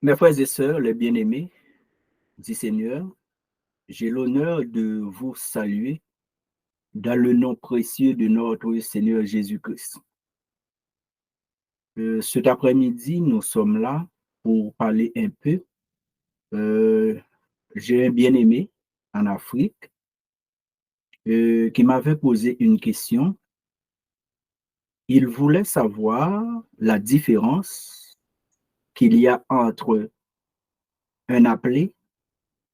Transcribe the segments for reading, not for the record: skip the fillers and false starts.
Mes frères et sœurs, les bien-aimés du Seigneur, j'ai l'honneur de vous saluer dans le nom précieux de notre Seigneur Jésus-Christ. Cet après-midi, nous sommes là pour parler un peu. J'ai un bien-aimé en Afrique qui m'avait posé une question. Il voulait savoir la différence qu'il y a entre un appelé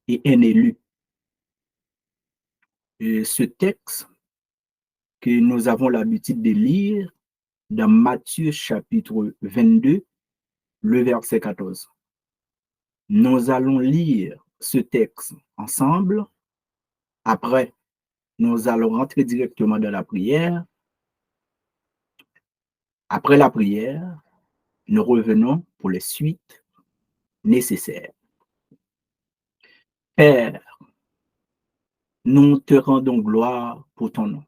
et un élu. Ce texte que nous avons l'habitude de lire dans Matthieu chapitre 22, le verset 14. Nous allons lire ce texte ensemble. Après, nous allons rentrer directement dans la prière. Après la prière, nous revenons pour les suites nécessaires. Père, nous te rendons gloire pour ton nom.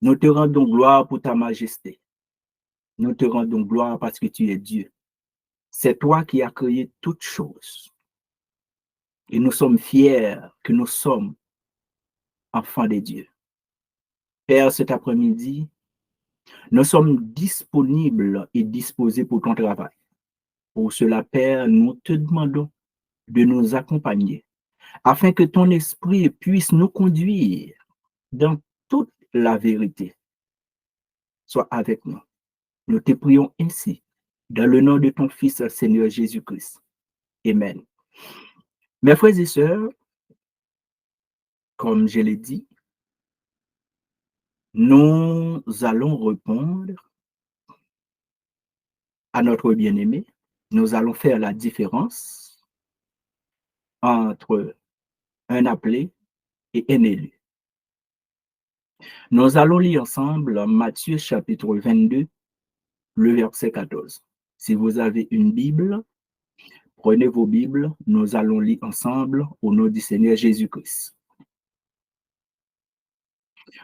Nous te rendons gloire pour ta majesté. Nous te rendons gloire parce que tu es Dieu. C'est toi qui as créé toutes choses. Et nous sommes fiers que nous sommes enfants de Dieu. Père, cet après-midi, nous sommes disponibles et disposés pour ton travail. Pour cela, Père, nous te demandons de nous accompagner afin que ton esprit puisse nous conduire dans toute la vérité. Sois avec nous. Nous te prions ainsi, dans le nom de ton Fils, Seigneur Jésus-Christ. Amen. Mes frères et sœurs, comme je l'ai dit, nous allons répondre à notre bien-aimé. Nous allons faire la différence entre un appelé et un élu. Nous allons lire ensemble Matthieu chapitre 22, le verset 14. Si vous avez une Bible, prenez vos Bibles, nous allons lire ensemble au nom du Seigneur Jésus-Christ.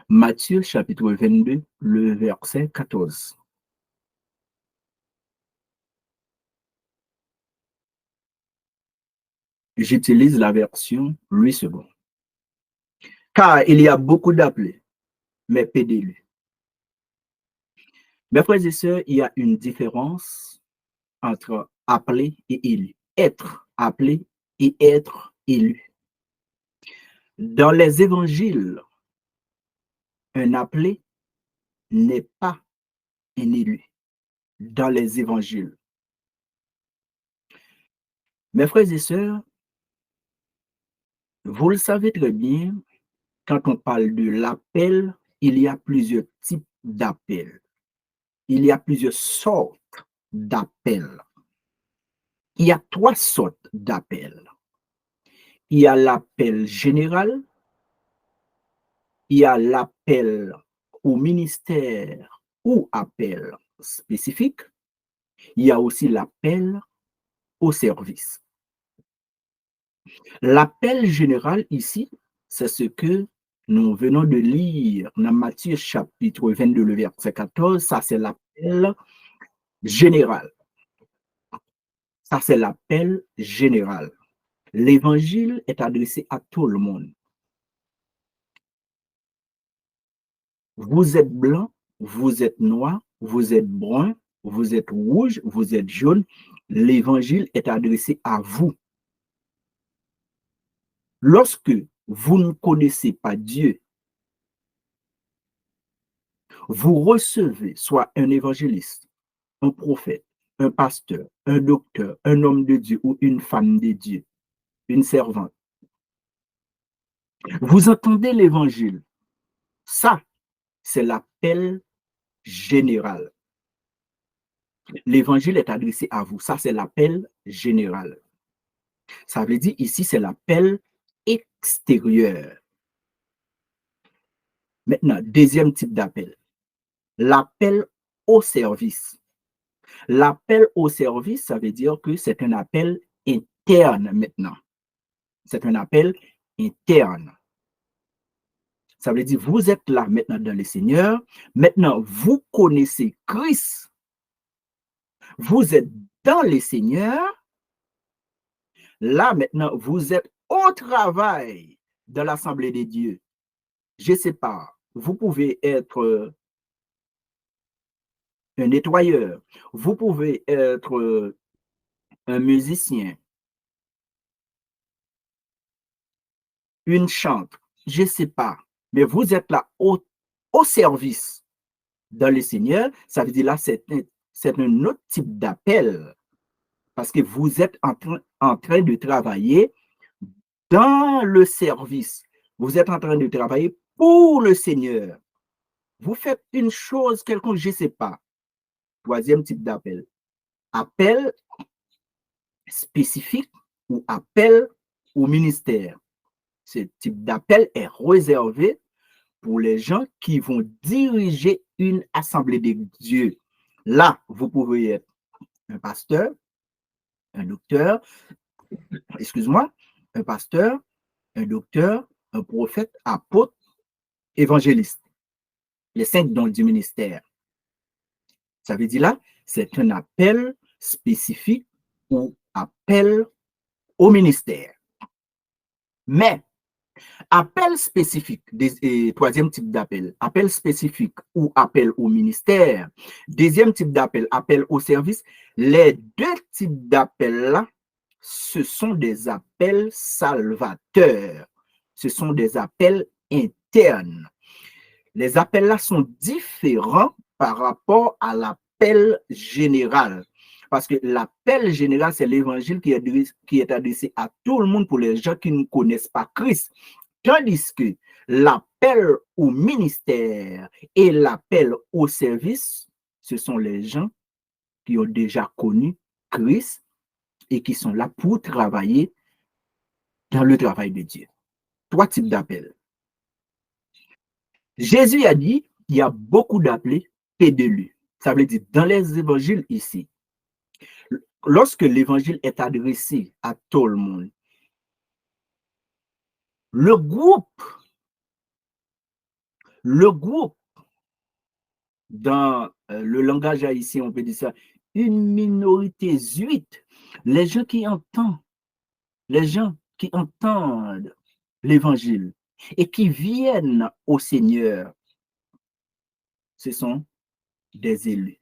Matthieu chapitre 22, le verset 14. J'utilise la version 8 secondes. Car il y a beaucoup d'appelés, mais peu d'élus. Mes frères et sœurs, il y a une différence entre appelé et élu. Être appelé et être élu. Dans les évangiles, un appelé n'est pas un élu. Dans les évangiles. Mes frères et sœurs, vous le savez très bien, quand on parle de l'appel, il y a plusieurs types d'appels. Il y a plusieurs sortes d'appels. Il y a trois sortes d'appels. Il y a l'appel général, il y a l'appel au ministère ou appel spécifique, il y a aussi l'appel au service. L'appel général ici, c'est ce que nous venons de lire dans Matthieu chapitre 22, le verset 14, ça c'est l'appel général. Ça c'est l'appel général. L'évangile est adressé à tout le monde. Vous êtes blanc, vous êtes noir, vous êtes brun, vous êtes rouge, vous êtes jaune. L'évangile est adressé à vous. Lorsque vous ne connaissez pas Dieu, vous recevez soit un évangéliste, un prophète, un pasteur, un docteur, un homme de Dieu ou une femme de Dieu, une servante. Vous entendez l'évangile. Ça, c'est l'appel général. L'évangile est adressé à vous. Ça, c'est l'appel général. Ça veut dire ici, c'est l'appel extérieur. Maintenant, deuxième type d'appel. L'appel au service. L'appel au service, ça veut dire que c'est un appel interne maintenant. C'est un appel interne. Ça veut dire vous êtes là maintenant dans le Seigneur. Maintenant, vous connaissez Christ. Vous êtes dans le Seigneur. Là, maintenant, vous êtes au travail dans l'Assemblée des dieux. Je ne sais pas, vous pouvez être un nettoyeur, vous pouvez être un musicien, une chante, je ne sais pas, mais vous êtes là au service dans le Seigneur, ça veut dire là, c'est un autre type d'appel parce que vous êtes en train de travailler dans le service. Vous êtes en train de travailler pour le Seigneur. Vous faites une chose quelconque, je ne sais pas. Troisième type d'appel. Appel spécifique ou appel au ministère. Ce type d'appel est réservé pour les gens qui vont diriger une assemblée de Dieu. Là, vous pouvez être un pasteur, un docteur, excuse-moi, un pasteur, un docteur, un prophète, apôtre, évangéliste. Les 5 dons du ministère. Ça veut dire là, c'est un appel spécifique ou appel au ministère. Mais appel spécifique, troisième type d'appel, appel spécifique ou appel au ministère, deuxième type d'appel, appel au service, les deux types d'appels-là, ce sont des appels salvateurs, ce sont des appels internes. Les appels-là sont différents par rapport à l'appel général. Parce que l'appel général, c'est l'évangile qui est adressé à tout le monde pour les gens qui ne connaissent pas Christ. Tandis que l'appel au ministère et l'appel au service, ce sont les gens qui ont déjà connu Christ et qui sont là pour travailler dans le travail de Dieu. 3 types d'appels. Jésus a dit, il y a beaucoup d'appelés et d'élus. Ça veut dire, dans les évangiles ici, lorsque l'évangile est adressé à tout le monde, le groupe, dans le langage haïtien, on peut dire ça, une minorité zuite, les gens qui entendent l'évangile et qui viennent au Seigneur, ce sont des élus.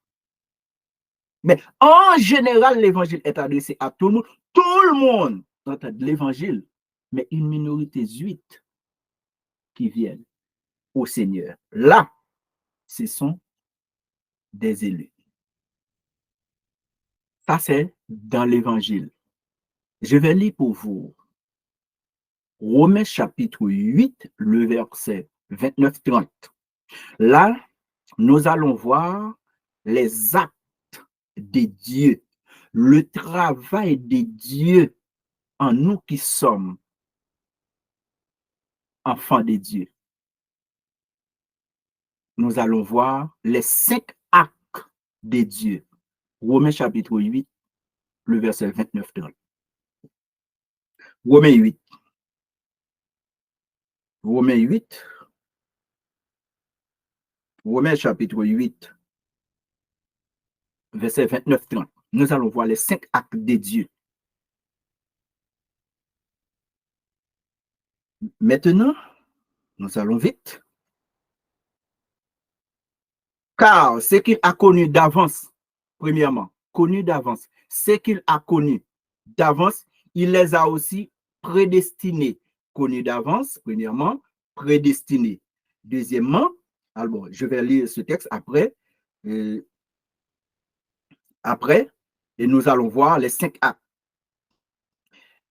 Mais en général, l'évangile est adressé à tout le monde. Tout le monde entend l'évangile, mais une minorité zuite qui viennent au Seigneur. Là, ce sont des élus. Ça, c'est dans l'évangile. Je vais lire pour vous Romains chapitre 8, le verset 29-30. Là, nous allons voir les actes de Dieu, le travail de Dieu en nous qui sommes enfants de Dieu. Nous allons voir les 5 actes de Dieu. Romains chapitre 8, le verset 29-30. Romains 8. Romains chapitre 8, verset 29-30. Nous allons voir les 5 actes de Dieu. Maintenant, nous allons vite. Car ce qu'il a connu d'avance, premièrement, connu d'avance, ce qu'il a connu d'avance, il les a aussi prédestinés. Connu d'avance, premièrement, prédestinés. Deuxièmement, alors je vais lire ce texte après, et nous allons voir les 5 actes.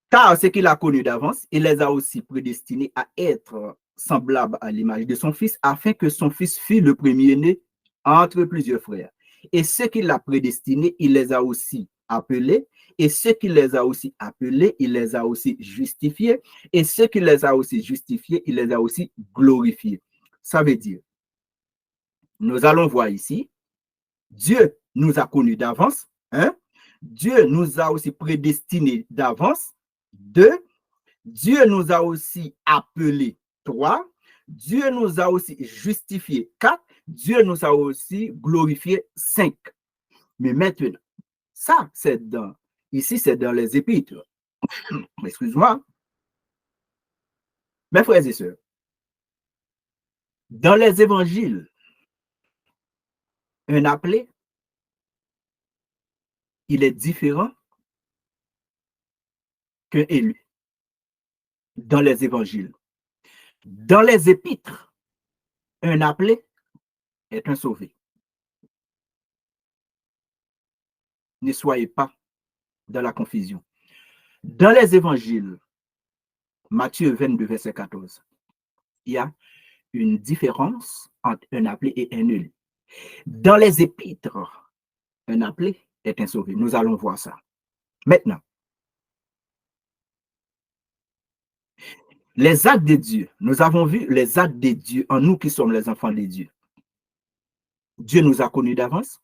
Car ce qu'il a connu d'avance, il les a aussi prédestinés à être semblables à l'image de son fils, afin que son fils fût le premier-né entre plusieurs frères. Et ce qu'il a prédestiné, il les a aussi appelés. Et ce qu'il les a aussi appelés, il les a aussi justifiés. Et ce qu'il les a aussi justifiés, il les a aussi glorifiés. Ça veut dire, nous allons voir ici, Dieu nous a connus d'avance. Dieu nous a aussi prédestinés d'avance. 2. Dieu nous a aussi appelés. 3. Dieu nous a aussi justifiés. 4. Dieu nous a aussi glorifiés. 5. Mais maintenant, ça, ici, c'est dans les Épîtres. Excuse-moi. Mes frères et sœurs, dans les évangiles, un appelé, il est différent qu'un élu dans les évangiles. Dans les épîtres, un appelé est un sauvé. Ne soyez pas dans la confusion. Dans les évangiles, Matthieu 22, verset 14, il y a une différence entre un appelé et un élu. Dans les épîtres, un appelé est un sauvé. Nous allons voir ça. Maintenant, les actes de Dieu, nous avons vu les actes de Dieu en nous qui sommes les enfants de Dieu. Dieu nous a connus d'avance.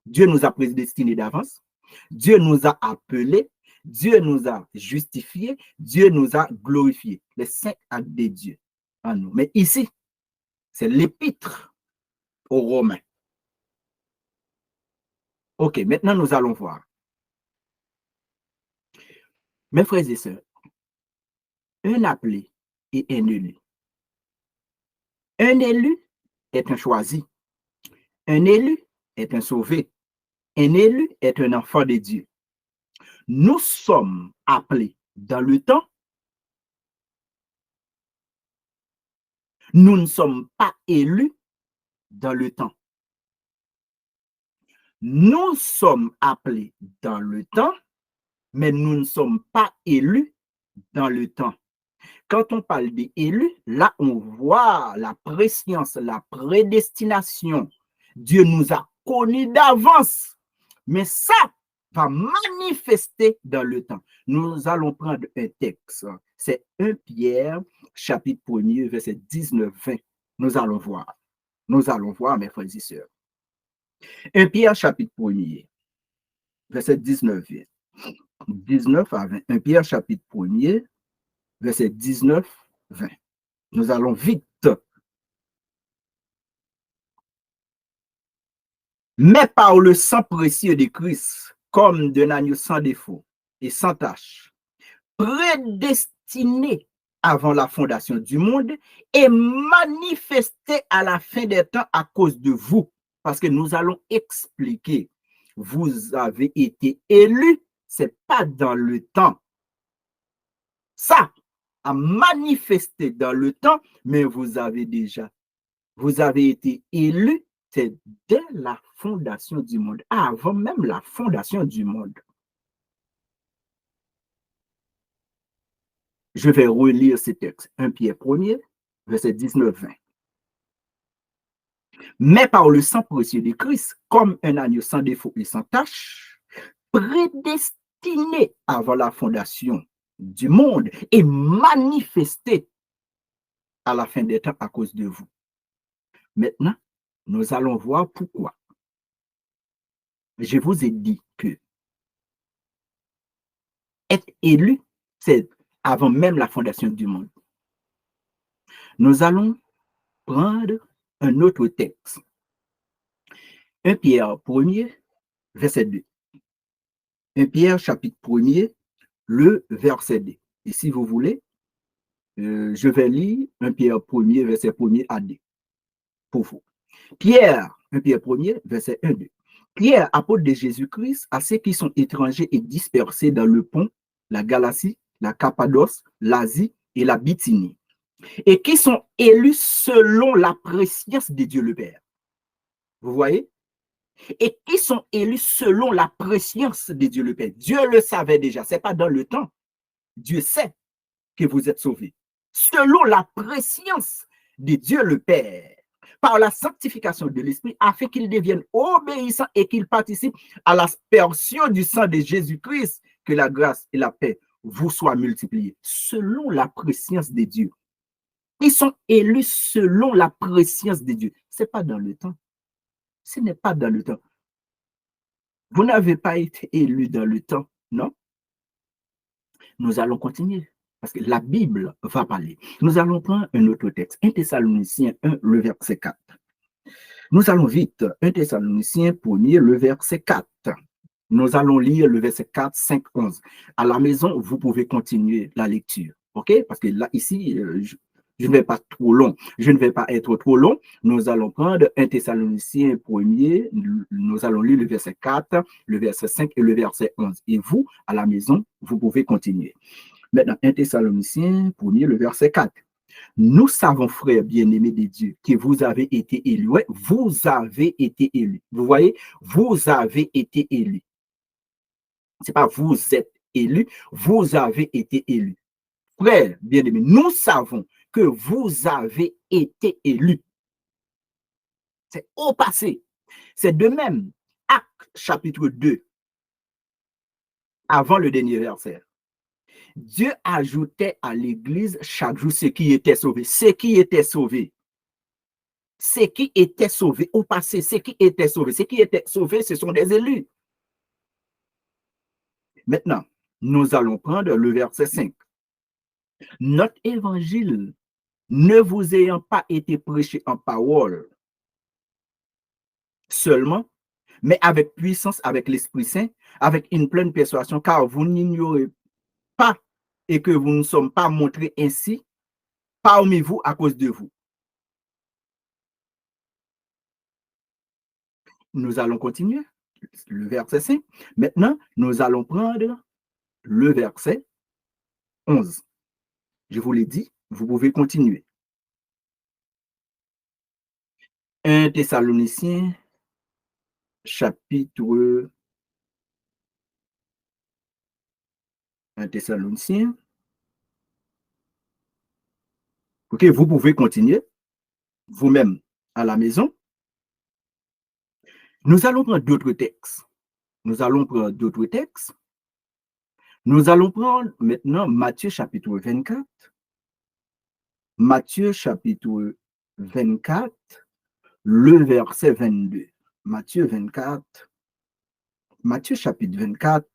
Dieu nous a prédestinés d'avance. Dieu nous a appelés. Dieu nous a justifiés. Dieu nous a glorifiés. Les 5 actes de Dieu en nous. Mais ici, c'est l'épître aux Romains. Ok, maintenant nous allons voir. Mes frères et sœurs, un appelé et un élu. Un élu est un choisi. Un élu est un sauvé. Un élu est un enfant de Dieu. Nous sommes appelés dans le temps. Nous ne sommes pas élus dans le temps. Nous sommes appelés dans le temps, mais nous ne sommes pas élus dans le temps. Quand on parle d'élus, là, on voit la préscience, la prédestination. Dieu nous a connus d'avance, mais ça va manifester dans le temps. Nous allons prendre un texte. C'est 1 Pierre, chapitre 1er, verset 19-20. Nous allons voir. Nous allons voir, mes frères et sœurs. 1 Pierre, chapitre 1er, verset 19-20. 19 à 20. 1 Pierre, chapitre 1er, verset 19-20. Nous allons vite. Mais par le sang précieux de Christ, comme d'un agneau sans défaut et sans tache, prédestiné avant la fondation du monde et manifesté à la fin des temps à cause de vous. Parce que nous allons expliquer. Vous avez été élus, c'est pas dans le temps. Ça a manifesté dans le temps, mais vous avez été élus, c'est dès la fondation du monde, avant même la fondation du monde. Je vais relire ce texte. 1 Pierre 1er, verset 19-20. Mais par le sang précieux de Christ, comme un agneau sans défaut et sans tache, prédestiné avant la fondation du monde et manifesté à la fin des temps à cause de vous. Maintenant, nous allons voir pourquoi. Je vous ai dit que être élu, c'est avant même la fondation du monde. Nous allons prendre un autre texte. 1 Pierre 1er, verset 2. 1 Pierre chapitre 1er, le verset 2. Et si vous voulez, je vais lire 1 Pierre 1er, verset 1er à 2. Pour vous. Pierre, 1 Pierre 1er, verset 1-2. Pierre, apôtre de Jésus-Christ, à ceux qui sont étrangers et dispersés dans le Pont, la Galatie, la Cappadoce, l'Asie et la Bithynie, et qui sont élus selon la préscience de Dieu le Père. Vous voyez? Et qui sont élus selon la préscience de Dieu le Père. Dieu le savait déjà, ce n'est pas dans le temps. Dieu sait que vous êtes sauvés. Selon la préscience de Dieu le Père, par la sanctification de l'Esprit, afin qu'ils deviennent obéissants et qu'ils participent à l'aspersion du sang de Jésus-Christ, que la grâce et la paix vous soient multipliées, selon la préscience de Dieu. Ils sont élus selon la préscience de Dieu. Ce n'est pas dans le temps. Ce n'est pas dans le temps. Vous n'avez pas été élu dans le temps, non? Nous allons continuer, parce que la Bible va parler. Nous allons prendre un autre texte, 1 Thessaloniciens 1, le verset 4. Nous allons vite, 1 Thessaloniciens 1er, le verset 4. Nous allons lire le verset 4, 5, 11. À la maison, vous pouvez continuer la lecture. OK? Parce que là, ici, je ne vais pas trop long. Je ne vais pas être trop long. Nous allons prendre 1 Thessaloniciens 1er. Nous allons lire le verset 4, le verset 5 et le verset 11. Et vous, à la maison, vous pouvez continuer. Maintenant, 1 Thessaloniciens 1er, le verset 4. Nous savons, frères bien-aimés de Dieu, que vous avez été élus. Ouais, vous avez été élus. Vous voyez, vous avez été élus. Ce n'est pas vous êtes élus, vous avez été élus. Frères bien-aimés, nous savons que vous avez été élus. C'est au passé. C'est de même, Actes chapitre 2, avant le dernier verset. Dieu ajoutait à l'Église chaque jour ceux qui étaient sauvés. Ceux qui étaient sauvés. Ceux qui étaient sauvés au passé, ceux qui étaient sauvés. Ceux qui étaient sauvés, ce sont des élus. Maintenant, nous allons prendre le verset 5. Notre évangile ne vous ayant pas été prêché en parole seulement, mais avec puissance, avec l'Esprit Saint, avec une pleine persuasion, car vous n'ignorez pas et que vous ne sommes pas montrés ainsi parmi vous à cause de vous. Nous allons continuer le verset 5. Maintenant, nous allons prendre le verset 11. Je vous l'ai dit, vous pouvez continuer. 1 Thessaloniciens, chapitre 1 Thessaloniciens. OK, vous pouvez continuer vous-même à la maison. Nous allons prendre d'autres textes. Nous allons prendre d'autres textes. Nous allons prendre maintenant Matthieu chapitre 24. Matthieu chapitre 24, le verset 22. Matthieu 24. Matthieu chapitre 24.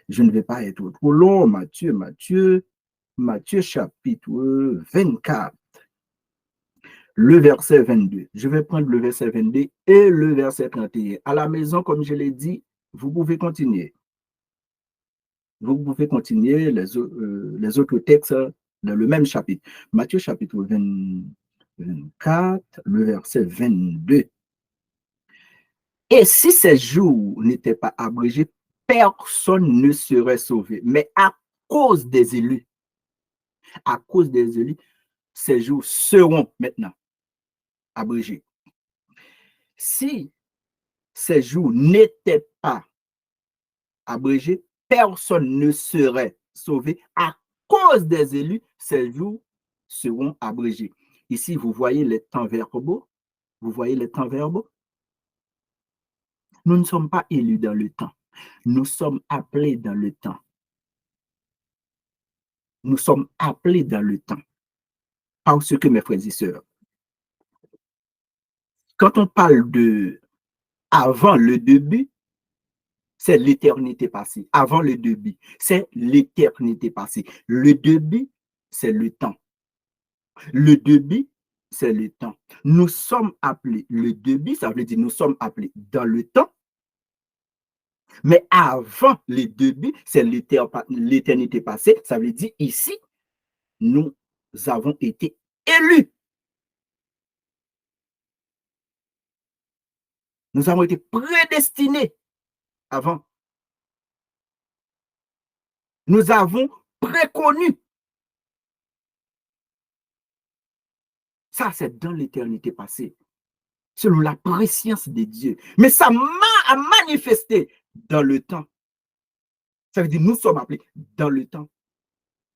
Je ne vais pas être trop long. Matthieu chapitre 24. Le verset 22. Je vais prendre le verset 22 et le verset 31. À la maison, comme je l'ai dit, vous pouvez continuer. Vous pouvez continuer les autres textes dans le même chapitre. Matthieu chapitre 24, le verset 22. Et si ces jours n'étaient pas abrégés, personne ne serait sauvé. Mais à cause des élus, ces jours seront maintenant abrégés. Si ces jours n'étaient pas abrégés, personne ne serait sauvé. À cause des élus, ces jours seront abrégés. Ici, vous voyez les temps verbaux. Vous voyez les temps verbaux. Nous ne sommes pas élus dans le temps. Nous sommes appelés dans le temps. Nous sommes appelés dans le temps. Parce que, mes frères et sœurs, quand on parle de avant le début, c'est l'éternité passée. Avant le début, c'est l'éternité passée. Le début, c'est le temps. Le début, c'est le temps. Nous sommes appelés, le début, ça veut dire nous sommes appelés dans le temps, mais avant le début, c'est l'éternité passée. Ça veut dire ici, nous avons été élus. Nous avons été prédestinés avant. Nous avons préconnu. Ça, c'est dans l'éternité passée, selon la préscience de Dieu. Mais ça a manifesté dans le temps. Ça veut dire nous sommes appelés dans le temps.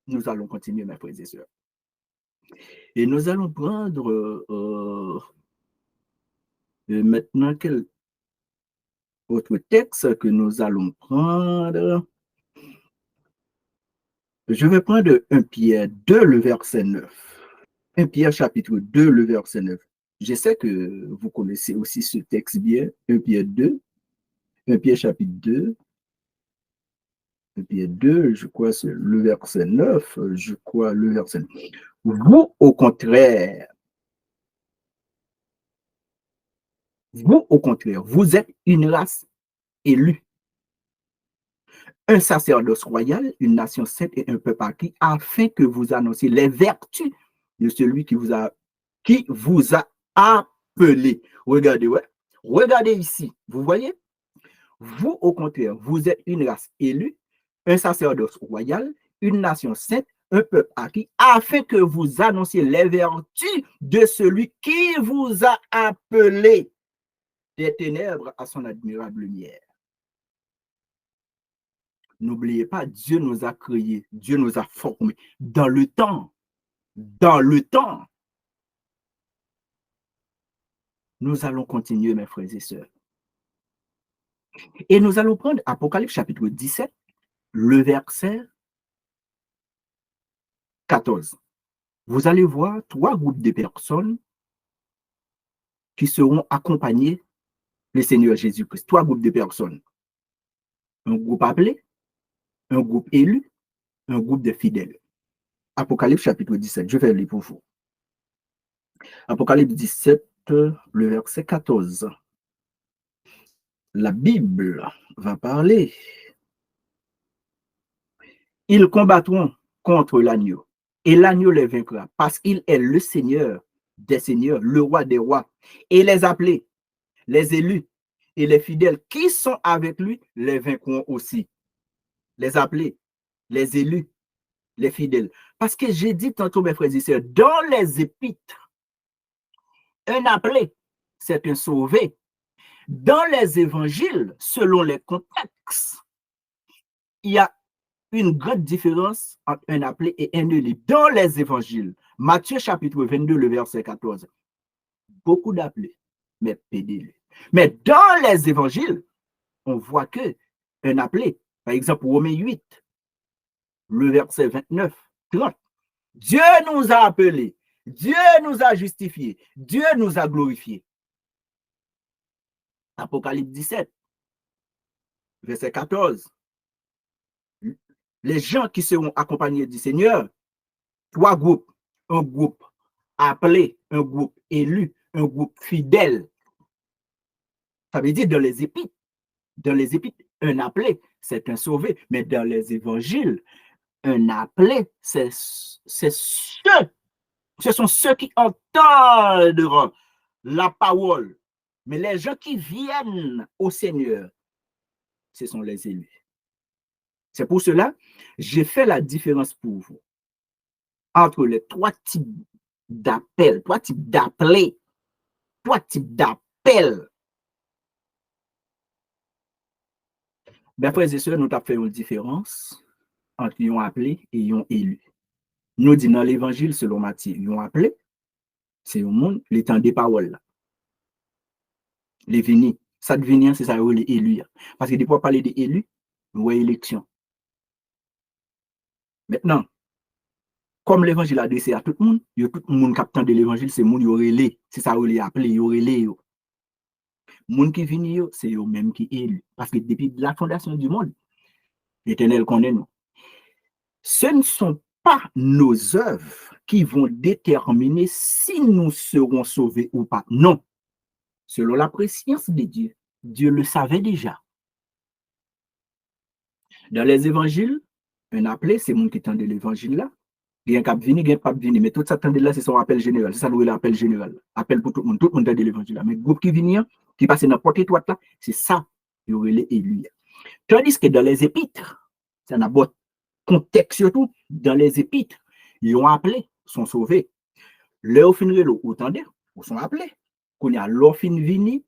Nous allons continuer, mes frères et sœurs. Et nous allons prendre maintenant quel autre texte que nous allons prendre. Je vais prendre 1 Pierre 2, le verset 9. 1 Pierre chapitre 2, le verset 9. Je sais que vous connaissez aussi ce texte bien, 1 Pierre 2, 1 Pierre chapitre 2, 1 Pierre 2, je crois c'est le verset 9, je crois le verset 9. Vous, au contraire, vous êtes une race élue, un sacerdoce royal, une nation sainte et un peuple acquis, afin que vous annonciez les vertus de celui qui vous a appelé. Regardez, ouais. Regardez ici. Vous voyez? Vous, au contraire, vous êtes une race élue, un sacerdoce royal, une nation sainte, un peuple acquis, afin que vous annonciez les vertus de celui qui vous a appelé des ténèbres à son admirable lumière. N'oubliez pas, Dieu nous a créés, Dieu nous a formés dans le temps. Dans le temps. Nous allons continuer, mes frères et sœurs. Et nous allons prendre Apocalypse chapitre 17, le verset 14. Vous allez voir 3 groupes de personnes qui seront accompagnés le Seigneur Jésus-Christ. 3 groupes de personnes. Un groupe appelé, un groupe élu, un groupe de fidèles. Apocalypse chapitre 17, je vais lire pour vous. Apocalypse 17, le verset 14. La Bible va parler. Ils combattront contre l'agneau et l'agneau les vaincra parce qu'il est le Seigneur des seigneurs, le roi des rois. Et les appelés, les élus et les fidèles qui sont avec lui les vaincront aussi. Les appelés, les élus, les fidèles. Parce que j'ai dit tantôt, mes frères et sœurs, dans les épîtres, un appelé, c'est un sauvé. Dans les évangiles, selon les contextes, il y a une grande différence entre un appelé et un élu. Dans les évangiles, Matthieu chapitre 22, le verset 14, beaucoup d'appelés, mais peu d'élus. Mais dans les évangiles, on voit que un appelé, par exemple Romains 8, le verset 29, 30, Dieu nous a appelés, Dieu nous a justifiés, Dieu nous a glorifiés. Apocalypse 17, verset 14. Les gens qui seront accompagnés du Seigneur, 3 groupes. Un groupe appelé, un groupe élu, un groupe fidèle. Ça veut dire dans les épîtres, un appelé, c'est un sauvé. Mais dans les évangiles, un appelé, ce sont ceux qui entendent la parole. Mais les gens qui viennent au Seigneur, ce sont les élus. C'est pour cela, j'ai fait la différence pour vous entre les 3 types d'appels, 3 types d'appelés, 3 types d'appels. Mes frères et sœurs, nous avons fait une différence entre ils ont appelé et ils ont élu. Nous disons dans l'évangile, selon Matthieu, ils ont appelé, c'est au monde, les temps des paroles. Les venus, ça devenir, c'est ça, les élus. Parce que des fois, parler des élus, nous voyons élection. Maintenant, comme l'évangile a adressé à tout le monde, tout le monde captant de l'évangile, c'est le monde qui aurait les, c'est ça, il appelé, il aurait les. Les gens qui viennent, c'est eux-mêmes qui élus. Parce que depuis la fondation du monde, l'Éternel connaît nous. Ce ne sont pas nos œuvres qui vont déterminer si nous serons sauvés ou pas. Non. Selon la préscience de Dieu, Dieu le savait déjà. Dans les évangiles, un appelé, c'est le monde qui attend de l'évangile là. Il y a un cap vini, il y a un cap vini. Mais tout ça, là, c'est son appel général. C'est ça, nous, l'appel général. Appel pour tout le monde. Tout le monde attend de l'évangile là. Mais le groupe qui vient, qui passe n'importe étoile là, c'est ça, il y aurait les élus. Tandis que dans les épîtres, ça n'a pas contexte surtout, dans les épîtres, ils ont appelé, sont sauvés. Leur fin relo, entendez, ils sont appelés. Quand il y a leur fin vini,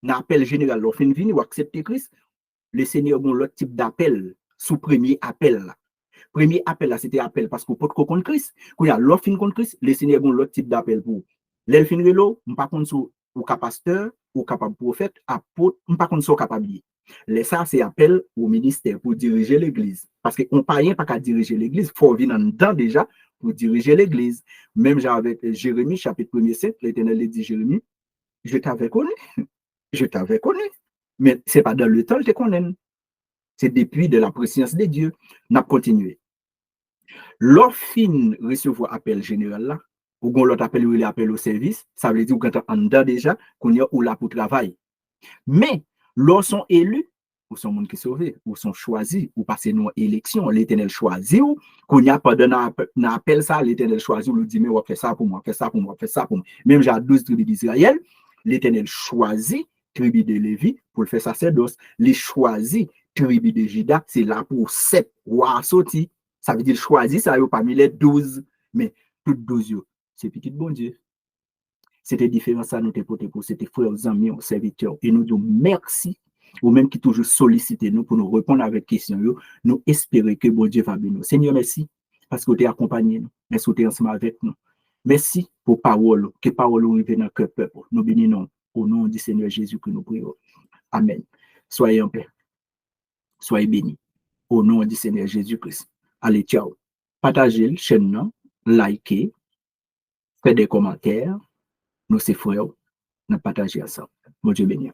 un appel général, leur fin vini, ou accepter Christ, le Seigneur a l'autre type d'appel, sous premier appel là. Premier appel là, c'était appel parce qu'on peut contre Christ. Quand il y a l'autre fin contre Christ, le Seigneur a l'autre type d'appel pour. Leur fin relo, on pas contre sous ou pasteur, ou capable prophète, apôtre, on pas contre sous capable. Ça, c'est appel au ministère pour diriger l'église. Parce qu'on pas rien pas qu'à diriger l'église, il faut venir en dedans déjà pour diriger l'église. Même genre avec Jérémie, chapitre 1er 7, l'Éternel dit Jérémie, je t'avais connu. Je t'avais connu. Mais ce n'est pas dans le temps que je te connais. C'est depuis de la préscience de Dieu. N'a continué. L'offre recevoir appel général là, ou qu'on l'autre appel ou l'appel au service, ça veut dire qu'on est en dedans déjà, qu'on est ou là pour travail. Mais lorsqu'on sont élus, ou son monde qui sauvé, ou sont choisis, ou passer nos élections, l'Éternel choisit, ou qu'on y a pas d'un appel ça, l'Éternel choisit, ou le dit, mais on va faire ça pour moi, faire ça pour moi, faire ça pour moi. Même j'ai 12 tribus d'Israël, l'Éternel choisit tribu de Lévi pour le faire sacerdoce. Les choisit tribu de Juda, c'est là pour 7 rois sortis. Ça veut dire choisir ça parmi les 12, mais toutes 12, c'est petit bon Dieu. C'était différent ça, nous t'époter pour c'était frères, amis, serviteurs. Et nous disons merci, ou même qui toujours sollicite nous pour nous répondre avec questions, nous espérer que bon Dieu va bénir nous. Seigneur, merci, parce que tu es accompagné nous. Merci que tu es ensemble avec nous. Merci pour parole, que parole arrive dans le cœur peuple. Nous bénissons au nom du Seigneur Jésus que nous prions. Amen. Soyez en paix. Soyez bénis. Au nom du Seigneur Jésus-Christ. Allez, ciao. Partagez le chaîne, likez, faites des commentaires. Nous, c'est frères, nous partageons ça. Bon Dieu béni.